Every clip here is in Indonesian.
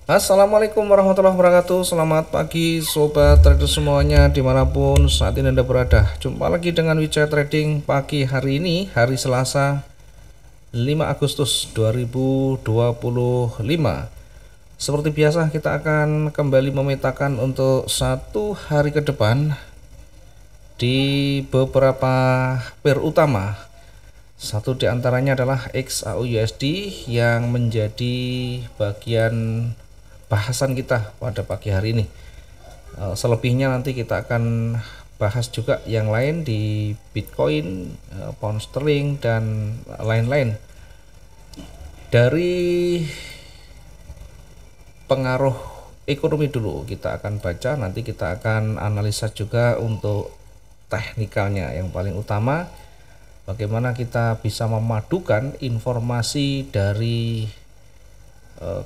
Assalamualaikum warahmatullahi wabarakatuh. Selamat pagi sobat trader semuanya dimanapun saat ini Anda berada. Jumpa lagi dengan Wijaya Trading pagi hari ini, hari Selasa 5 Agustus 2025. Seperti biasa kita akan kembali memetakan untuk satu hari ke depan di beberapa pair utama. Satu diantaranya adalah XAUUSD yang menjadi bagian bahasan kita pada pagi hari ini. Selebihnya nanti kita akan bahas juga yang lain di Bitcoin, pound sterling dan lain-lain. Dari pengaruh ekonomi dulu kita akan baca, nanti kita akan analisa juga untuk teknikalnya. Yang paling utama bagaimana kita bisa memadukan informasi dari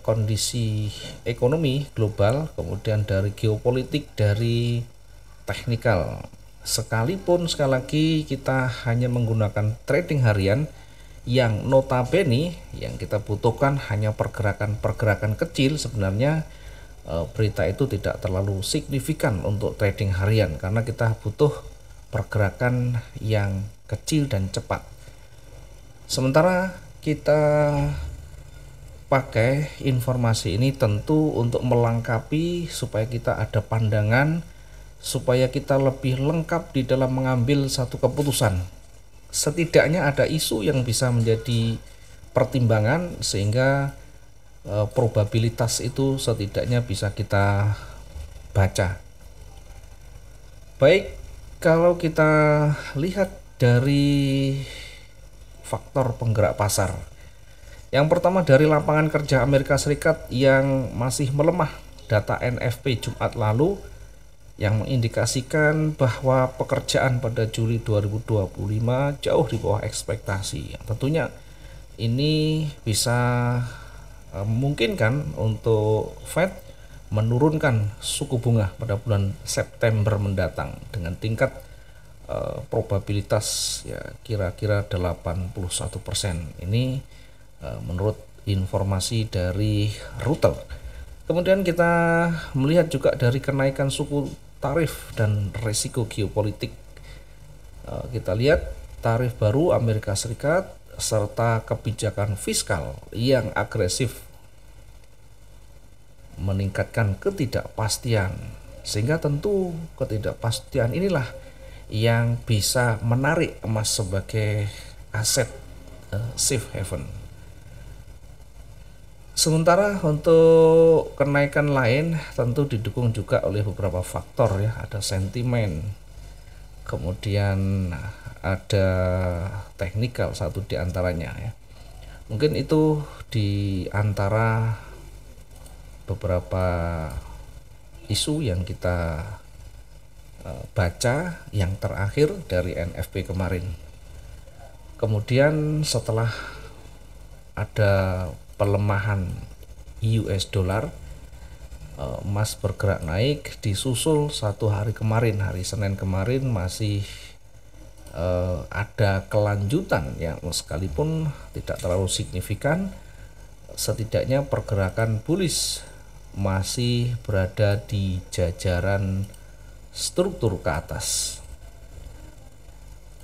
kondisi ekonomi global, kemudian dari geopolitik, dari teknikal. Sekalipun sekali lagi kita hanya menggunakan trading harian yang notabene yang kita butuhkan hanya pergerakan-pergerakan kecil, sebenarnya berita itu tidak terlalu signifikan untuk trading harian karena kita butuh pergerakan yang kecil dan cepat. Sementara kita pakai informasi ini tentu untuk melengkapi supaya kita ada pandangan, supaya kita lebih lengkap di dalam mengambil satu keputusan. Setidaknya ada isu yang bisa menjadi pertimbangan sehingga probabilitas itu setidaknya bisa kita baca. Baik, kalau kita lihat dari faktor penggerak pasar, yang pertama dari lapangan kerja Amerika Serikat yang masih melemah. Data NFP Jumat lalu yang mengindikasikan bahwa pekerjaan pada Juli 2025 jauh di bawah ekspektasi. Tentunya ini bisa memungkinkan untuk Fed menurunkan suku bunga pada bulan September mendatang dengan tingkat probabilitas ya kira-kira 81%. Ini menurut informasi dari Reuters. Kemudian kita melihat juga dari kenaikan suku tarif dan resiko geopolitik. Kita lihat tarif baru Amerika Serikat serta kebijakan fiskal yang agresif meningkatkan ketidakpastian, sehingga tentu ketidakpastian inilah yang bisa menarik emas sebagai aset safe haven. Sementara untuk kenaikan lain tentu didukung juga oleh beberapa faktor ya, ada sentimen, kemudian ada teknikal satu diantaranya ya. Mungkin itu di antara beberapa isu yang kita baca yang terakhir dari NFP kemarin. Kemudian setelah ada pelemahan US dollar, emas bergerak naik disusul satu hari kemarin, hari Senin kemarin masih ada kelanjutan ya, sekalipun tidak terlalu signifikan, setidaknya pergerakan bullish masih berada di jajaran struktur ke atas.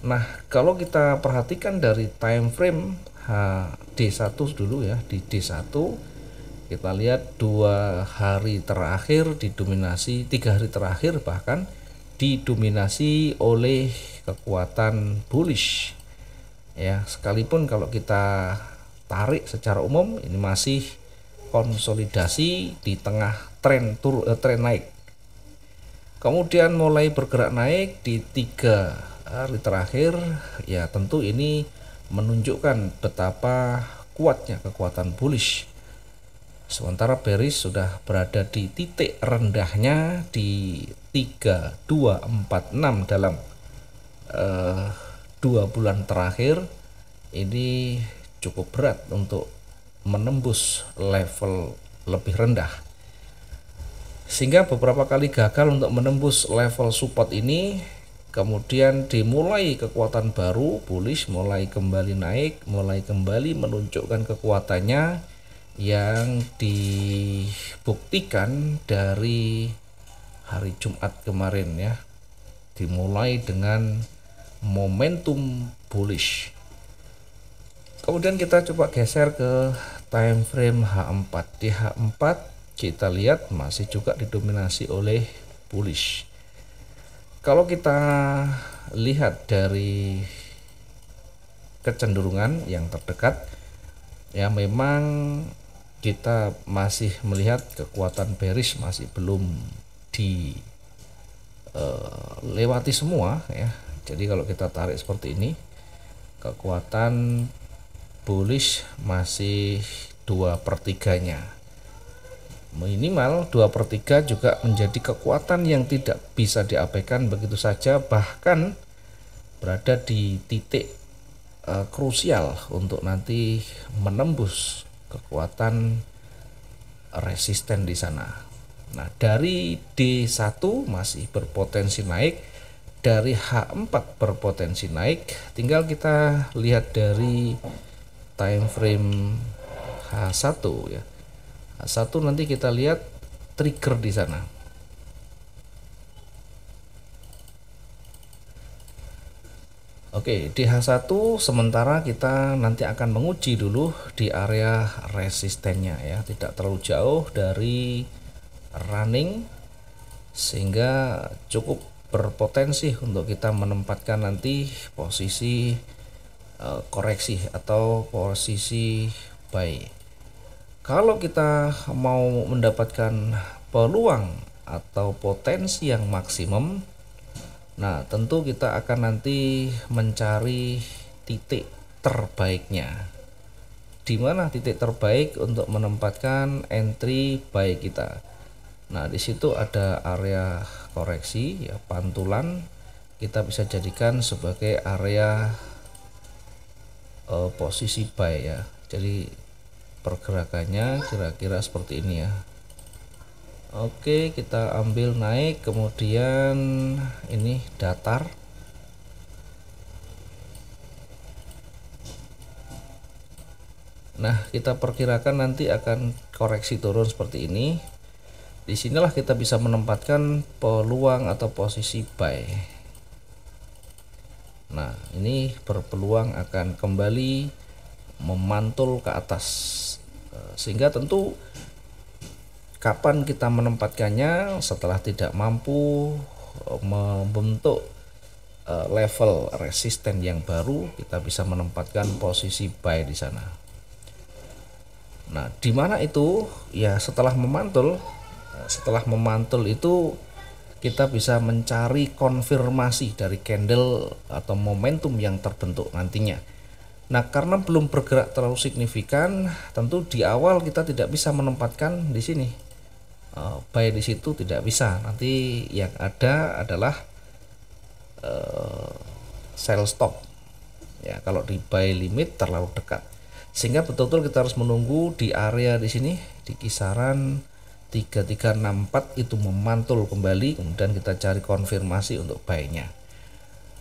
Nah, kalau kita perhatikan dari time frame D1 dulu ya, di D1 kita lihat 2 hari terakhir didominasi, 3 hari terakhir bahkan didominasi oleh kekuatan bullish ya, sekalipun kalau kita tarik secara umum ini masih konsolidasi di tengah tren naik. Kemudian mulai bergerak naik di 3 hari terakhir ya, tentu ini menunjukkan betapa kuatnya kekuatan bullish. Sementara bearish sudah berada di titik rendahnya di 3246 dalam 2 bulan terakhir. Ini cukup berat untuk menembus level lebih rendah, sehingga beberapa kali gagal untuk menembus level support ini. Kemudian dimulai kekuatan baru bullish, mulai kembali naik, mulai kembali menunjukkan kekuatannya yang dibuktikan dari hari Jumat kemarin ya, dimulai dengan momentum bullish. Kemudian kita coba geser ke time frame H4. Di H4 kita lihat masih juga didominasi oleh bullish. Kalau kita lihat dari kecenderungan yang terdekat ya, memang kita masih melihat kekuatan bearish masih belum dilewati semua ya. Jadi kalau kita tarik seperti ini, kekuatan bullish masih 2/3-nya, minimal 2/3 juga menjadi kekuatan yang tidak bisa diabaikan begitu saja, bahkan berada di titik krusial untuk nanti menembus kekuatan resisten di sana. Nah, dari D1 masih berpotensi naik, dari H4 berpotensi naik, tinggal kita lihat dari time frame H1 ya. H1 nanti kita lihat trigger di sana. Oke, di H1 sementara kita nanti akan menguji dulu di area resistennya ya, tidak terlalu jauh dari running sehingga cukup berpotensi untuk kita menempatkan nanti posisi koreksi atau posisi buy. Kalau kita mau mendapatkan peluang atau potensi yang maksimum, nah tentu kita akan nanti mencari titik terbaiknya. Di mana titik terbaik untuk menempatkan entry buy kita? Nah, di situ ada area koreksi ya, pantulan kita bisa jadikan sebagai area posisi buy ya. Jadi pergerakannya kira-kira seperti ini ya. Oke, kita ambil naik, kemudian ini datar. Nah, kita perkirakan nanti akan koreksi turun seperti ini. Disinilah kita bisa menempatkan peluang atau posisi buy. Nah, ini berpeluang akan kembali memantul ke atas, sehingga tentu kapan kita menempatkannya setelah tidak mampu membentuk level resisten yang baru, kita bisa menempatkan posisi buy di sana. Nah, di mana itu ya, setelah memantul itu kita bisa mencari konfirmasi dari candle atau momentum yang terbentuk nantinya. Nah, karena belum bergerak terlalu signifikan, tentu di awal kita tidak bisa menempatkan di sini buy, di situ tidak bisa. Nanti yang ada adalah sell stop ya kalau di buy limit terlalu dekat, sehingga betul-betul kita harus menunggu di area di sini di kisaran 3364 itu memantul kembali, kemudian kita cari konfirmasi untuk buy-nya.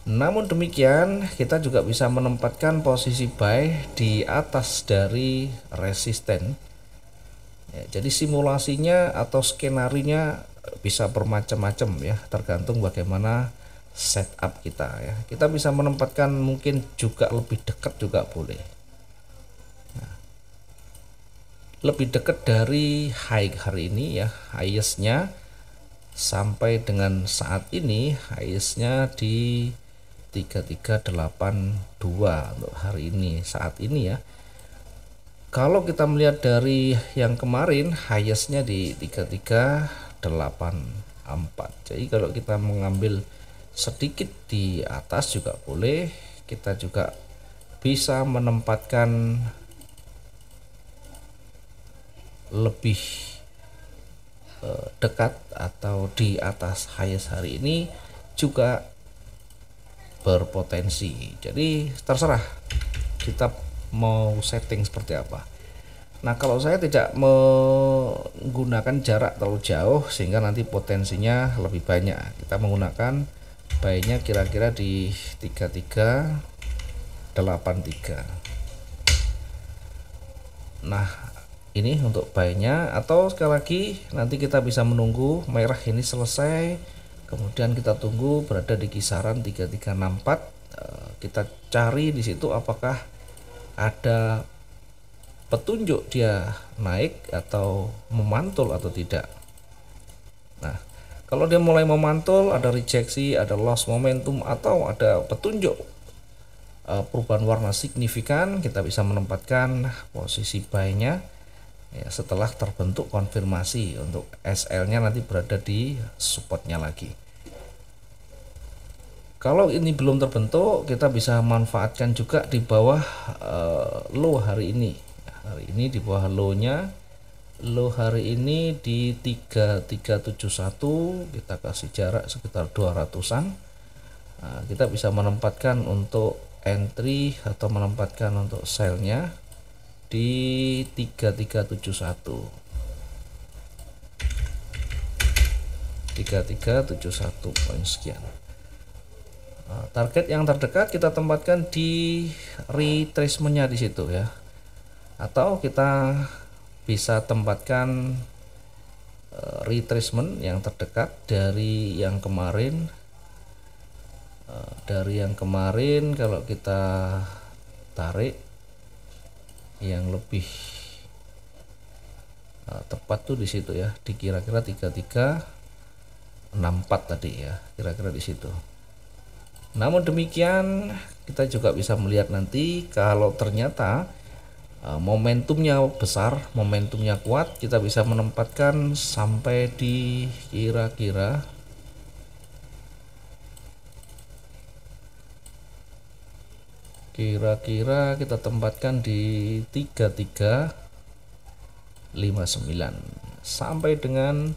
Namun demikian kita juga bisa menempatkan posisi buy di atas dari resisten ya, jadi simulasinya atau skenarinya bisa bermacam-macam ya, tergantung bagaimana setup kita ya. Kita bisa menempatkan mungkin juga lebih dekat juga boleh. Lebih dekat dari high hari ini ya, highestnya sampai dengan saat ini highestnya di 3382 untuk hari ini saat ini ya. Kalau kita melihat dari yang kemarin highestnya di 3384. Jadi kalau kita mengambil sedikit di atas juga boleh, kita juga bisa menempatkan lebih dekat atau di atas highest hari ini juga berpotensi. Jadi terserah kita mau setting seperti apa. Nah, kalau saya tidak menggunakan jarak terlalu jauh sehingga nanti potensinya lebih banyak, kita menggunakan buy-nya kira-kira di 3383. Nah, ini untuk buy-nya, atau sekali lagi nanti kita bisa menunggu merah ini selesai, kemudian kita tunggu berada di kisaran 3364. Kita cari di situ apakah ada petunjuk dia naik atau memantul atau tidak. Nah, kalau dia mulai memantul, ada rejeksi, ada loss momentum, atau ada petunjuk perubahan warna signifikan, kita bisa menempatkan posisi buy-nya ya, setelah terbentuk konfirmasi untuk SL-nya nanti berada di supportnya lagi. Kalau ini belum terbentuk, kita bisa manfaatkan juga di bawah low hari ini. Hari ini di bawah low-nya, low hari ini di 3371, kita kasih jarak sekitar 200-an. Nah, kita bisa menempatkan untuk entry atau menempatkan untuk sell-nya di 3371 poin sekian. Target yang terdekat kita tempatkan di retracement-nya di situ ya, atau kita bisa tempatkan retracement yang terdekat dari yang kemarin. Kalau kita tarik yang lebih tepat tuh di situ ya, di kira-kira 3364 tadi ya, kira-kira di situ. Namun demikian, kita juga bisa melihat nanti kalau ternyata momentumnya besar, momentumnya kuat, kita bisa menempatkan sampai di kira-kira kita tempatkan di 3359 sampai dengan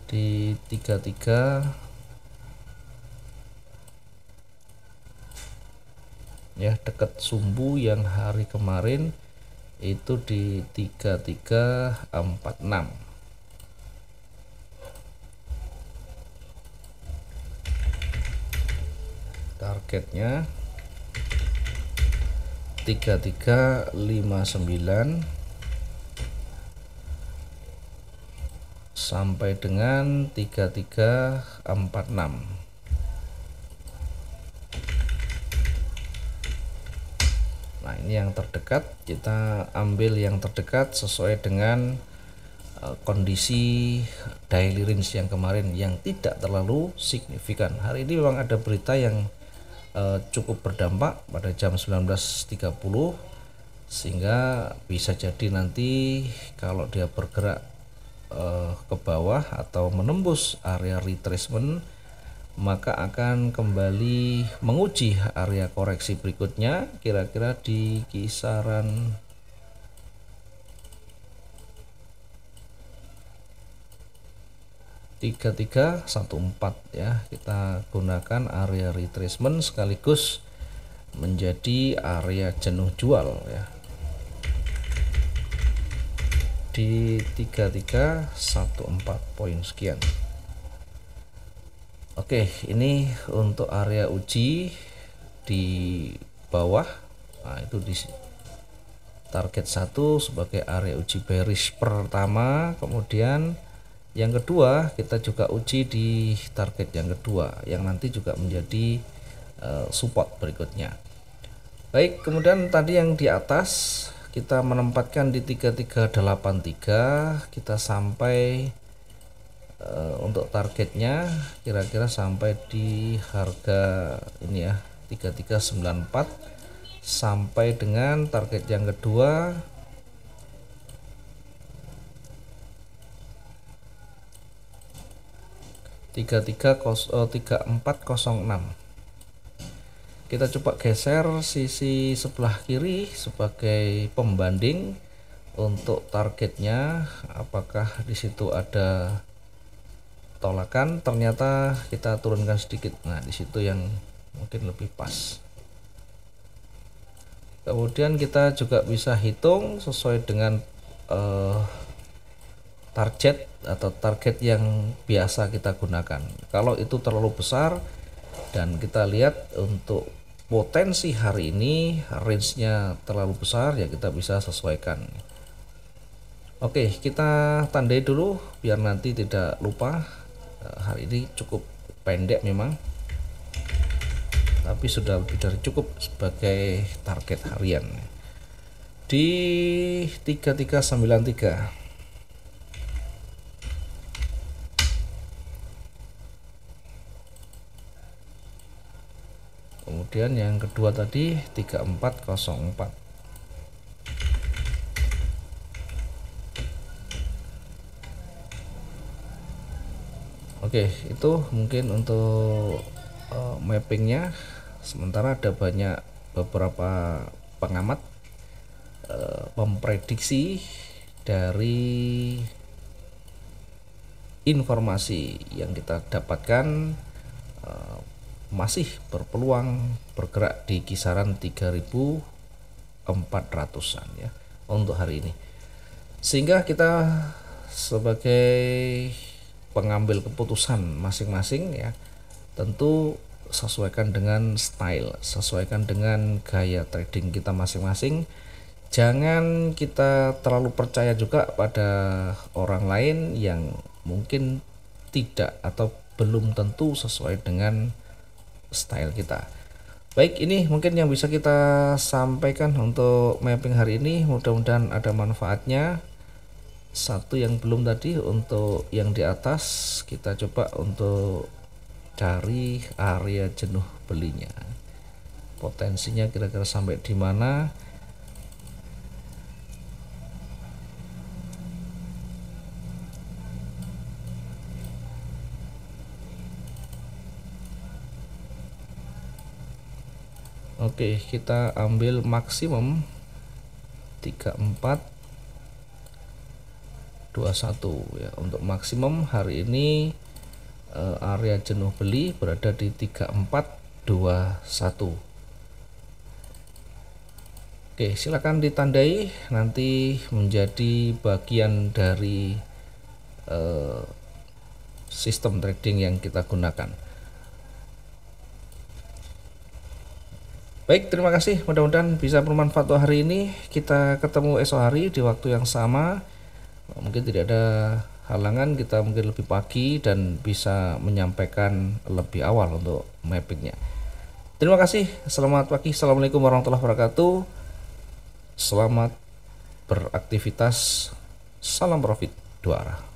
di 33 ya, dekat sumbu yang hari kemarin itu di 3346. Targetnya 3359 sampai dengan 3346. Nah, ini yang terdekat, kita ambil yang terdekat sesuai dengan kondisi daily range yang kemarin yang tidak terlalu signifikan. Hari ini memang ada berita yang cukup berdampak pada jam 19.30, sehingga bisa jadi nanti kalau dia bergerak ke bawah atau menembus area retracement, maka akan kembali menguji area koreksi berikutnya kira-kira di kisaran 3314 ya. Kita gunakan area retracement sekaligus menjadi area jenuh jual ya, di 3314 poin sekian. Oke, ini untuk area uji di bawah. Nah, itu di target 1 sebagai area uji bearish pertama, kemudian yang kedua kita juga uji di target yang kedua yang nanti juga menjadi support berikutnya. Baik, kemudian tadi yang di atas kita menempatkan di 3383, kita sampai untuk targetnya kira-kira sampai di harga ini ya, 3394, sampai dengan target yang kedua 3406. Kita coba geser sisi sebelah kiri sebagai pembanding untuk targetnya, apakah di situ ada tolakan. Ternyata kita turunkan sedikit. Nah, di situ yang mungkin lebih pas. Kemudian kita juga bisa hitung sesuai dengan target atau target yang biasa kita gunakan. Kalau itu terlalu besar dan kita lihat untuk potensi hari ini range-nya terlalu besar, ya kita bisa sesuaikan. Oke, kita tandai dulu biar nanti tidak lupa. Hari ini cukup pendek memang, tapi sudah lebih dari cukup sebagai target harian di 3393. Kemudian yang kedua tadi 3404. Oke, itu mungkin untuk mappingnya. Sementara ada banyak beberapa pengamat memprediksi dari informasi yang kita dapatkan masih berpeluang bergerak di kisaran 3400-an ya untuk hari ini. Sehingga kita sebagai pengambil keputusan masing-masing ya, tentu sesuaikan dengan style, sesuaikan dengan gaya trading kita masing-masing. Jangan kita terlalu percaya juga pada orang lain yang mungkin tidak atau belum tentu sesuai dengan style kita. Baik, ini mungkin yang bisa kita sampaikan untuk mapping hari ini. Mudah-mudahan ada manfaatnya. Satu yang belum tadi, untuk yang di atas kita coba untuk cari area jenuh belinya, potensinya kira-kira sampai di mana. Oke, kita ambil maksimum 3421 ya. Untuk maksimum hari ini area jenuh beli berada di 3421. Oke, silakan ditandai nanti menjadi bagian dari sistem trading yang kita gunakan. Baik, terima kasih. Mudah-mudahan bisa bermanfaat untuk hari ini. Kita ketemu esok hari di waktu yang sama. Mungkin tidak ada halangan, kita mungkin lebih pagi dan bisa menyampaikan lebih awal untuk mappingnya. Terima kasih. Selamat pagi. Assalamualaikum warahmatullahi wabarakatuh. Selamat beraktivitas. Salam profit dua arah.